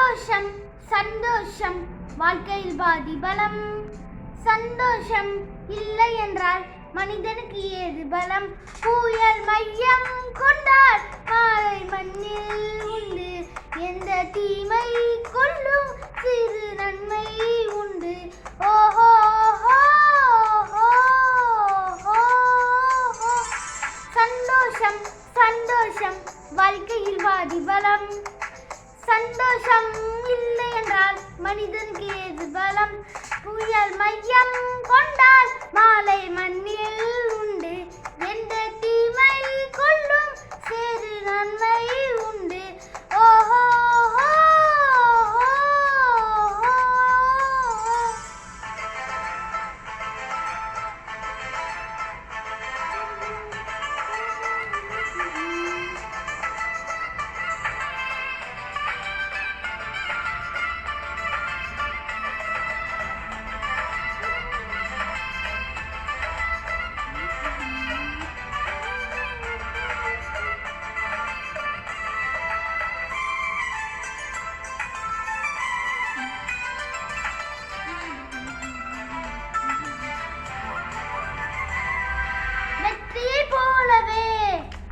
சந்தோஷம் சந்தோஷம் வாழ்க்கையில் பாதி பலம். சந்தோஷம் இல்லை என்றால் மனிதனுக்கு ஏது பலம். புயல் மையம் கொண்டால் மாலை மண்ணில் உண்டு. எந்த தீமை கொள்ளும் சிறு நன்மை உண்டு. ஓஹோ சந்தோஷம் சந்தோஷம் வாழ்க்கையில் பாதி பலம். சந்தோஷம் இல்லை என்றால் மனிதனுக்கு ஏது பலம். புயல் மையம் கொண்டால் மாலை மண்ணில் உண்டு. எந்த தீமை கொள்ளும் சிறு நன்மை உண்டு. ஓஹோ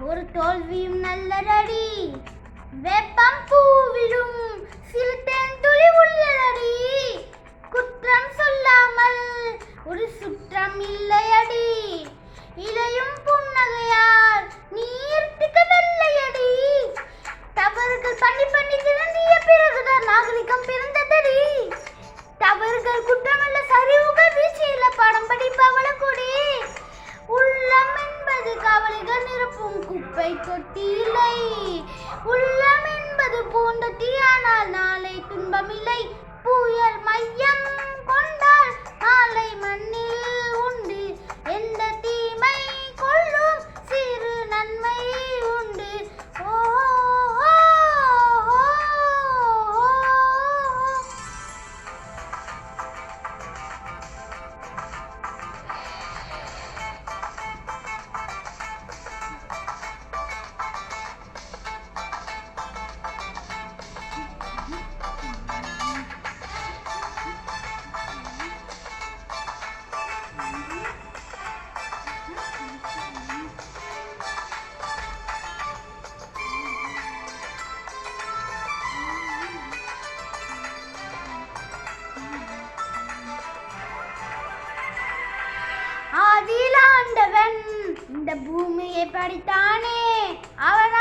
ஒரு தோல்வியும் நல்லதடி. வெப்பம் பூவிலும் சிறு தேன்துளி உள்ளதடி. குற்றம் சொல்லாமல் ஒரு சுற்றம் இல்லையடி. இலையும் புன்னகையால் நீர்த்திக்க வெள்ளையடி. தவறுகள் பண்ணி பண்ணி திருந்திய பிறகுதான் நாகரிகம் பிறந்ததடி. தவறுகள் குற்றமல்ல சரிவுகள் வீழ்ச்சியில படம் படிப்பவள கொடி. உள்ளம் என்பது கவலைகள் நிரப்பும் குப்பை தொட்டியில்லை. உள்ளம் என்பது பூந்தொட்டி, ஆனால் நாளை துன்பமில்லை. புயல் மையம் கொண்டால் நாளை மண்ணில் உண்டு. எந்த தீமை கொள்ளும் சிறு நன்மை உண்டு. ஆதியில் ஆண்டவன் இந்த பூமியை படைத்தானே. அவன்